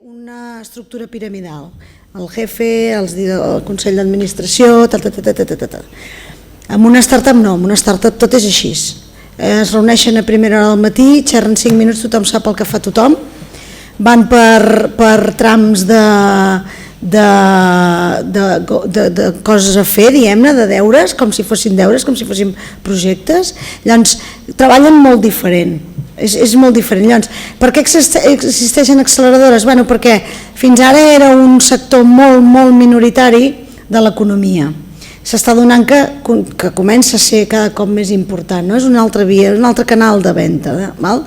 una estructura piramidal. El jefe, el consell d'administració, amb una startup no, amb una startup tot és així. Es reuneixen a primera hora del matí, xerren 5 minuts, tothom sap el que fa tothom, van per trams de coses a fer, diguem-ne, de deures, com si fossin deures, com si fossin projectes. Llavors, treballen molt diferent. És molt diferent. Llavors, per què existeixen acceleradores? Bueno, perquè fins ara era un sector molt, molt minoritari de l'economia. S'està donant que comença a ser cada cop més important, no? És una altra via, un altre canal de venda, val?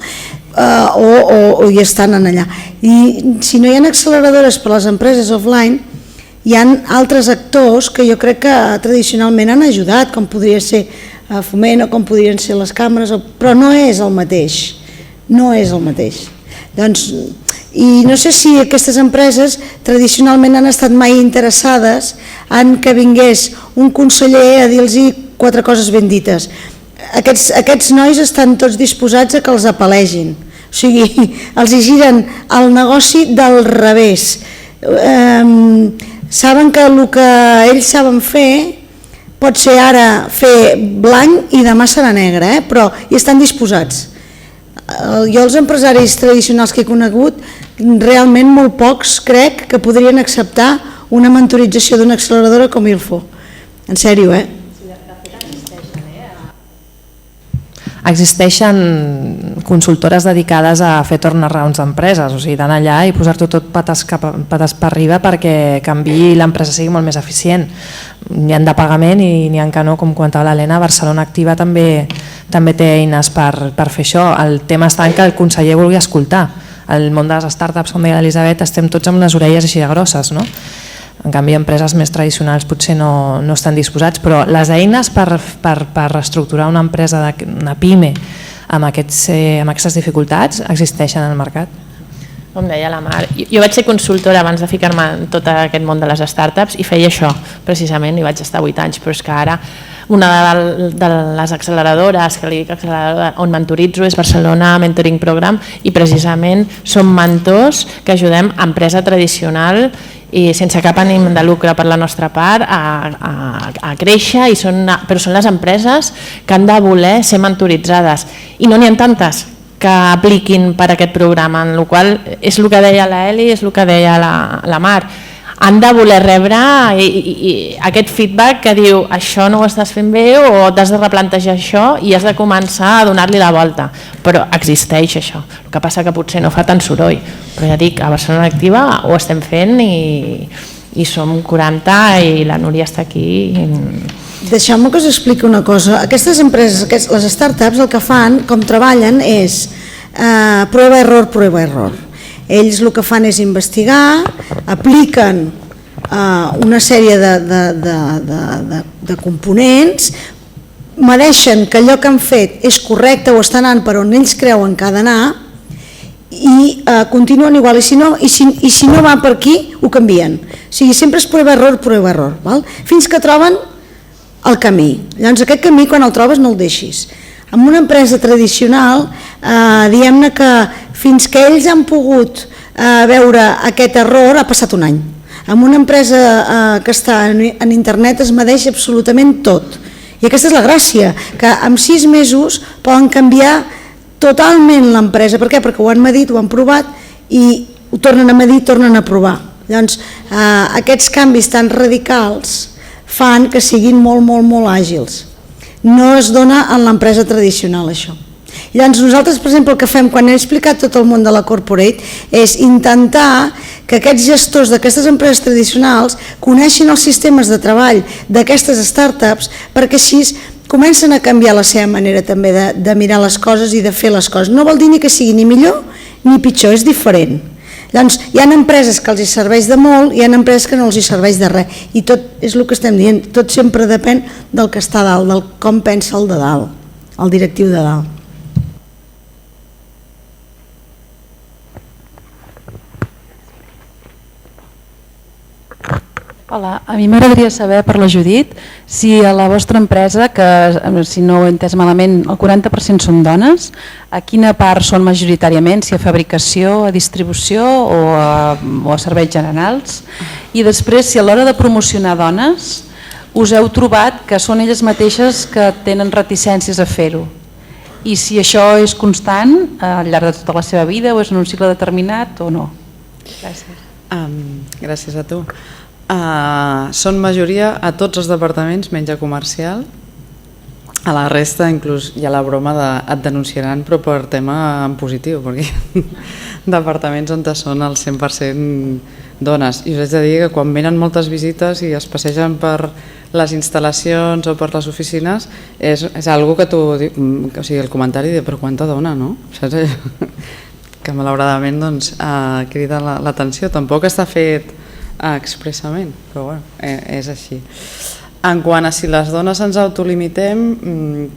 O hi estan allà. I si no hi ha acceleradores per a les empreses offline, hi ha altres actors que jo crec que tradicionalment han ajudat, com podria ser Foment o com podrien ser les càmeres, però no és el mateix. No és el mateix. Doncs, i no sé si aquestes empreses tradicionalment han estat mai interessades en que vingués un conseller a dir-los 4 coses ben dites. Aquests nois estan tots disposats a que els apelegin, o sigui, els hi giren el negoci del revés. Saben que el que ells saben fer pot ser ara fer blanc i demà serà negre, però hi estan disposats. Jo els empresaris tradicionals que he conegut, realment molt pocs crec que podrien acceptar una mentorització d'una acceleradora com ILFO. En sèrio, Existeixen consultores dedicades a fer turnarounds d'empreses, o sigui, d'anar allà i posar-ho tot pates per arriba perquè canviï l'empresa sigui molt més eficient. N'hi ha de pagament i n'hi ha que no, com comentava l'Helena. Barcelona Activa també té eines per fer això. El tema està en que el conseller vulgui escoltar. El món de les startups, com deia l'Elisabet, estem tots amb les orelles així de grosses, no? En canvi, empreses més tradicionals potser no estan disposats, però les eines per reestructurar una empresa, una PIME, amb aquestes dificultats existeixen al mercat. Com deia la Mar, jo vaig ser consultora abans de ficar-me en tot aquest món de les startups i feia això, precisament, i vaig estar 8 anys, però és que ara una de les acceleradores, que li dic acceleradora, on mentoritzo és Barcelona Mentoring Program, i precisament som mentors que ajudem a empresa tradicional i sense cap ànim de lucre per la nostra part a créixer, però són les empreses que han de voler ser mentoritzades i no n'hi ha tantes que apliquin per aquest programa, en el qual és el que deia l'Eli, és el que deia la Mar, han de voler rebre aquest feedback que diu això no ho estàs fent bé o t'has de replantejar això i has de començar a donar-li la volta, però existeix això, el que passa que potser no fa tant soroll, però ja dic, a Barcelona Activa ho estem fent i som 40 i la Núria està aquí. Deixeu-me que us expliqui una cosa. Aquestes empreses, les startups, el que fan, com treballen, és prova-error, prova-error. Ells el que fan és investigar, apliquen una sèrie de components, medeixen que allò que han fet és correcte o està anant per on ells creuen que ha d'anar i continuen igual, i si no va per aquí ho canvien. O sigui, sempre és prova-error, prova-error, fins que troben el camí. Llavors aquest camí quan el trobes no el deixis. En una empresa tradicional, diguem-ne que fins que ells han pogut veure aquest error ha passat un any. En una empresa que està en internet es medeix absolutament tot. I aquesta és la gràcia, que en 6 mesos poden canviar totalment l'empresa. Per què? Perquè ho han medit, ho han provat i ho tornen a medir i tornen a provar. Llavors, aquests canvis tan radicals fan que siguin molt, molt, molt àgils. No es dona en l'empresa tradicional això. Llavors nosaltres, per exemple, el que fem quan he explicat tot el món de la corporate és intentar que aquests gestors d'aquestes empreses tradicionals coneixin els sistemes de treball d'aquestes startups perquè així comencen a canviar la seva manera també de mirar les coses i de fer les coses. No vol dir ni que sigui ni millor ni pitjor, és diferent. Llavors, hi ha empreses que els hi serveix de molt i hi ha empreses que no els hi serveix de res. I tot és el que estem dient, tot sempre depèn del que està a dalt, del com pensa el de dalt, el directiu de dalt. Hola, a mi m'agradaria saber, per la Judit, si a la vostra empresa, que si no ho he entès malament, el 40% són dones, a quina part són majoritàriament, si a fabricació, a distribució o a serveis generals? I després, si a l'hora de promocionar dones us heu trobat que són elles mateixes que tenen reticències a fer-ho? I si això és constant al llarg de tota la seva vida o és en un cicle determinat o no? Gràcies. Gràcies a tu. Són majoria a tots els departaments menys a comercial. A la resta inclús hi ha la broma de et denunciaran però per tema en positiu, perquè departaments on són el 100% dones. I us haig de dir que quan venen moltes visites i es passegen per les instal·lacions o per les oficines és algo que tu, o sigui, el comentari de però quanta dona, no? Saps? Que malauradament doncs, crida l'atenció. Tampoc està fet expressament, però bueno, és així. En quant a si les dones ens autolimitem,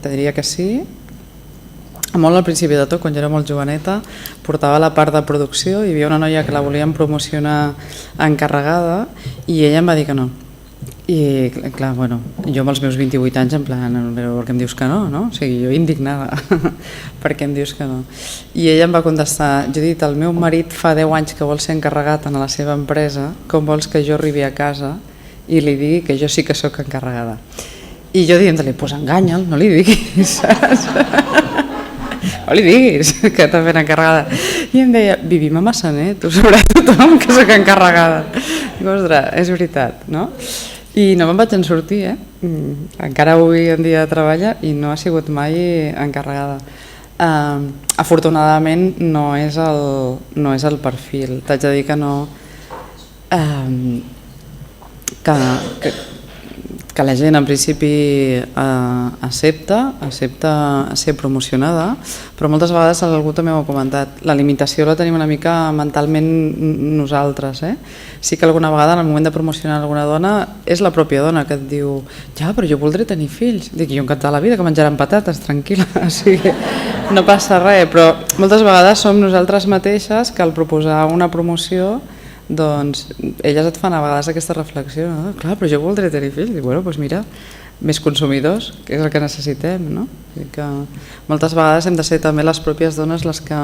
te diria que sí. Molt al principi de tot, quan jo era molt joveneta, portava la part de producció i hi havia una noia que la volien promocionar encarregada i ella em va dir que no. I clar, bueno, jo amb els meus 28 anys en plan, però per què em dius que no? O sigui, jo indignada, per què em dius que no? I ella em va contestar, Judit, el meu marit fa 10 anys que vol ser encarregat en la seva empresa, com vols que jo arribi a casa i li digui que jo sí que sóc encarregada? I jo dient-li, doncs enganya'l, no li diguis, saps? No li diguis que t'ha fet encarregada. I em deia, vivim a Massanet, ho sabrà tothom que sóc encarregada. Dic, ostres, és veritat, no? I no me'n vaig en sortir, encara avui en dia treballa i no ha sigut mai encarregada. Afortunadament no és el perfil, t'haig de dir que no... que la gent en principi accepta ser promocionada, però moltes vegades algú també ho ha comentat, la limitació la tenim una mica mentalment nosaltres. Sí que alguna vegada en el moment de promocionar alguna dona és la pròpia dona que et diu ja, però jo voldré tenir fills. Dic, jo encantada la vida, que menjaran patates, tranquil·la, o sigui, no passa res, però moltes vegades som nosaltres mateixes que al proposar una promoció doncs elles et fan a vegades aquesta reflexió, no? Clar, però jo voldré tenir fills. I bueno, doncs mira, més consumidors, que és el que necessitem, no? Que moltes vegades hem de ser també les pròpies dones les que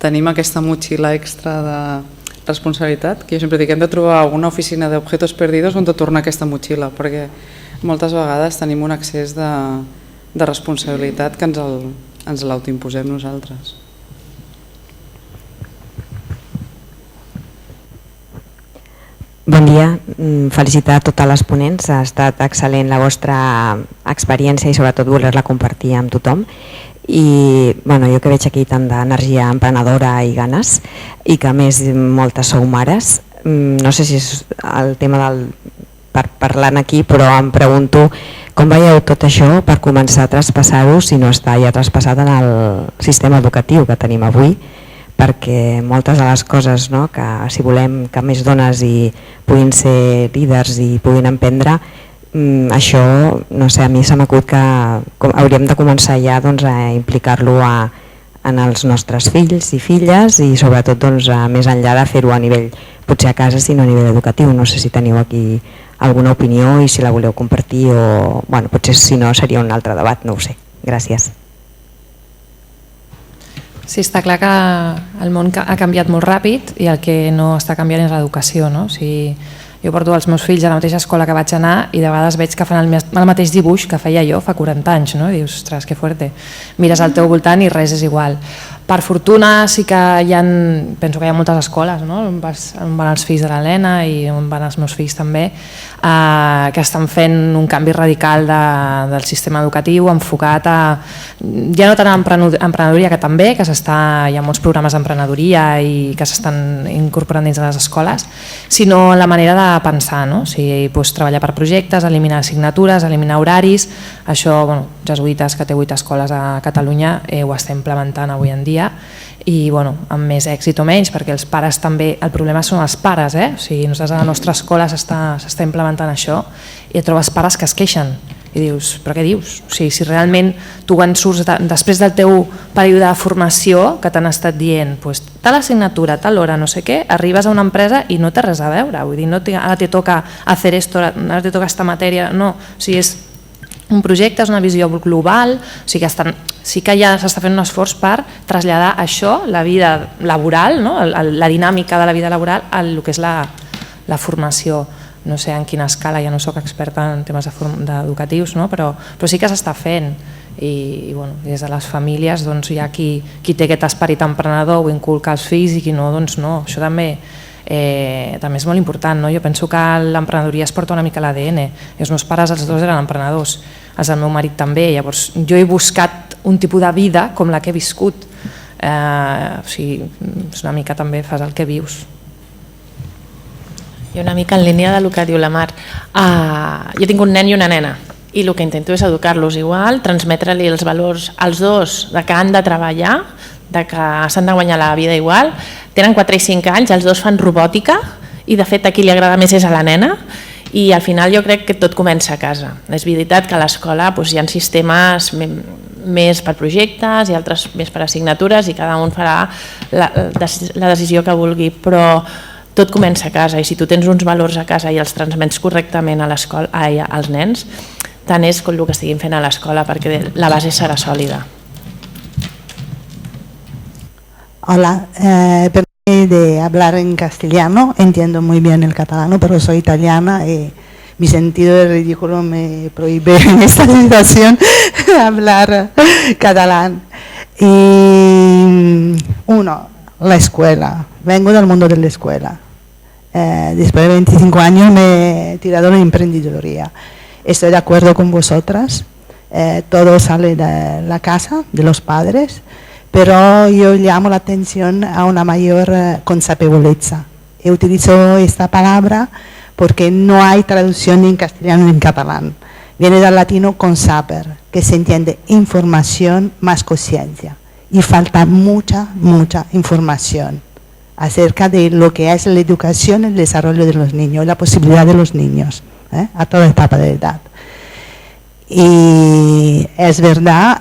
tenim aquesta motxilla extra de responsabilitat, que jo sempre dic que hem de trobar alguna oficina d'objetos perdidos on tornar aquesta motxilla, perquè moltes vegades tenim un excés de responsabilitat que ens l'autoimposem nosaltres. Bon dia, felicitar a totes les ponents, ha estat excel·lent la vostra experiència i sobretot voler-la compartir amb tothom. I jo que veig aquí tant d'energia emprenedora i ganes i que a més moltes sou mares, no sé si és el tema per parlar aquí, però em pregunto com veieu tot això per començar a traspassar-ho si no està ja traspassat en el sistema educatiu que tenim avui, perquè moltes de les coses que si volem que més dones i puguin ser líders i puguin emprendre, això, no sé, a mi se m'acut que hauríem de començar ja a implicar-lo en els nostres fills i filles i sobretot més enllà de fer-ho a nivell, potser a casa, sinó a nivell educatiu. No sé si teniu aquí alguna opinió i si la voleu compartir o potser si no seria un altre debat, no ho sé. Gràcies. Sí, està clar que el món ha canviat molt ràpid i el que no està canviant és l'educació. Jo porto els meus fills a la mateixa escola que vaig anar i de vegades veig que fan el mateix dibuix que feia jo fa 40 anys. I dius, ostres, que fuerte. Mires al teu voltant i res és igual. Per fortuna sí que penso que hi ha moltes escoles, on van els fills de l'Helena i on van els meus fills també, que estan fent un canvi radical del sistema educatiu enfocat a, ja no tant a emprenedoria, que també, que hi ha molts programes d'emprenedoria i que s'estan incorporant dins de les escoles, sinó en la manera de pensar, treballar per projectes, eliminar assignatures, eliminar horaris. Això, Jesuïtes, que té 8 escoles a Catalunya, ho està implementant avui en dia i amb més èxit o menys, perquè els pares també, el problema són els pares, nosaltres a la nostra escola s'està implementant això i trobes pares que es queixen I dius, però què dius? O sigui, si realment tu en surts després del teu període de formació que t'han estat dient tal assignatura, tal hora, no sé què, arribes a una empresa i no té res a veure, vull dir, no ara te toca hacer esto, ara te toca esta matèria, no, o sigui, és un projecte, és una visió global, o sigui que sí que ja s'està fent un esforç per traslladar això, la vida laboral, no? La dinàmica de la vida laboral, al que és la formació. No sé en quina escala, ja no soc experta en temes educatius, no? Però sí que s'està fent i des de les famílies hi ha qui té aquest esperit emprenedor, ho inculca als fills i qui no, doncs no. Això també és molt important. Jo penso que l'emprenedoria es porta una mica a l'ADN. Els meus pares, els dos, eren emprenedors, els del meu marit també. Llavors jo he buscat un tipus de vida com la que he viscut. O sigui, és una mica també fas el que vius. I una mica en línia del que diu la Mar. Jo tinc un nen i una nena i el que intento és educar-los igual, transmetre-li els valors als dos de que han de treballar, de que s'han de guanyar la vida igual. Tenen 4 i 5 anys, els dos fan robòtica i de fet a qui li agrada més és a la nena i al final jo crec que tot comença a casa. És veritat que a l'escola hi ha sistemes més per projectes i altres més per assignatures i cada un farà la decisió que vulgui, però tot comença a casa i si tu tens uns valors a casa i els transmets correctament a l'escola, als nens, tant és com el que estiguin fent a l'escola perquè la base serà sòlida. Hola, permíteme de hablar en castellano, entiendo muy bien el catalano, pero soy italiana y mi sentido de ridículo me prohíbe en esta situación hablar catalán. Y la escuela, vengo del mundo de la escuela. Después de 25 años me he tirado en emprendeduría. Estoy de acuerdo con vosotras, todo sale de la casa, de los padres, pero yo llamo la atención a una mayor consapevolezza. Y utilizo esta palabra porque no hay traducción ni en castellano ni en catalán. Viene del latino consaper, que se entiende información más conciencia. Y falta mucha información acerca de lo que es la educación y el desarrollo de los niños, la posibilidad de los niños, a toda etapa de edad. Y es verdad,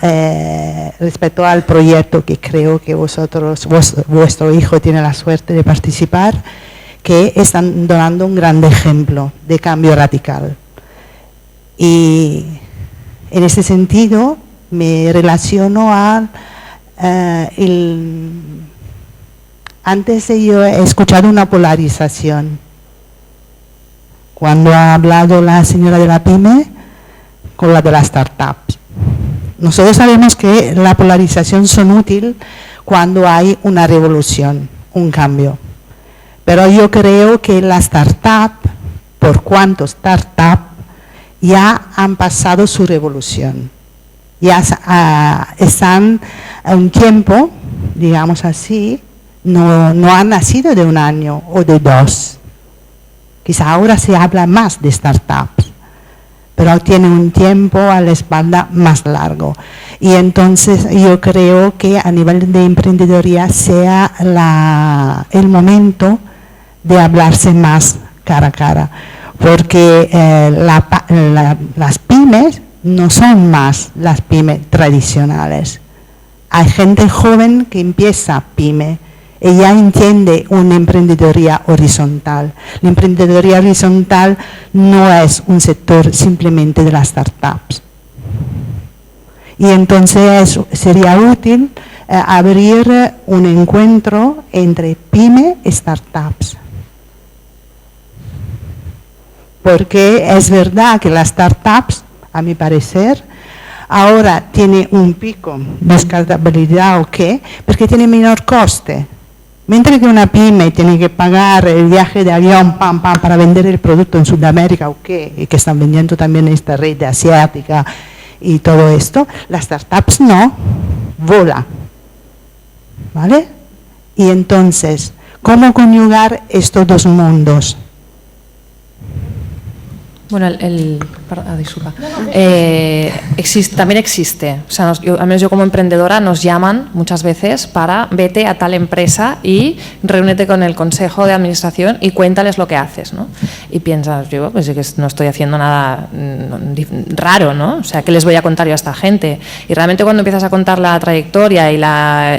respecto al proyecto que creo que vuestro hijo tiene la suerte de participar, que están dando un gran ejemplo de cambio radical. Y en ese sentido me relaciono a antes yo he escuchado una polarización. Cuando ha hablado la señora de la PYME con la de las startups. Nosotros sabemos que la polarización son útil cuando hay una revolución, un cambio. Pero yo creo que las startups, por cuanto startup, ya han pasado su revolución. Ya están a un tiempo, digamos así, no han nacido de un año o de 2. Quizá ahora se habla más de startups, pero tienen un tiempo a la espalda más largo. Y entonces yo creo que a nivel de emprendeduría sea el momento de hablarse más cara a cara, porque las pymes no son más las pymes tradicionales. Hay gente joven que empieza pyme, ella entiende una emprendeduría horizontal. La emprendeduría horizontal no es un sector simplemente de las startups. Y entonces sería útil abrir un encuentro entre pyme y startups. Porque es verdad que las startups, a mi parecer, ahora tiene un pico de escalabilidad o qué, porque tiene menor coste. Mientras que una pyme tiene que pagar el viaje de avión para vender el producto en Sudamérica o qué, y que están vendiendo también en esta red asiática y todo esto, las startups no, vola. ¿Vale? Y entonces, ¿cómo conjugar estos dos mundos? Bueno, disculpa. También existe. O sea, al menos yo como emprendedora nos llaman muchas veces para vete a tal empresa y reúnete con el consejo de administración y cuéntales lo que haces, ¿no? Y piensas, yo pues que no estoy haciendo nada raro, ¿no? O sea, ¿qué les voy a contar yo a esta gente? Y realmente cuando empiezas a contar la trayectoria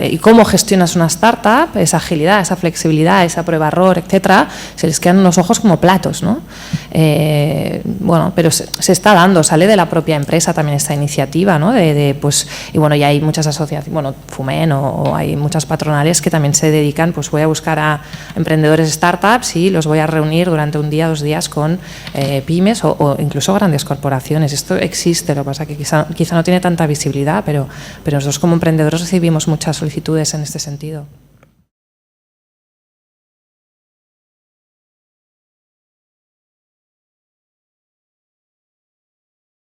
y cómo gestionas una startup, esa agilidad, esa flexibilidad, esa prueba-error, etcétera, se les quedan los ojos como platos, ¿no? Bueno, pero se está dando, sale de la propia empresa también esta iniciativa, ¿no? Pues, y bueno, ya hay muchas asociaciones, bueno, FUMEN o hay muchas patronales que también se dedican, pues voy a buscar a emprendedores startups y los voy a reunir durante un día, 2 días con pymes o incluso grandes corporaciones. Esto existe, lo que pasa es que quizá no tiene tanta visibilidad, pero nosotros como emprendedores recibimos muchas solicitudes en este sentido.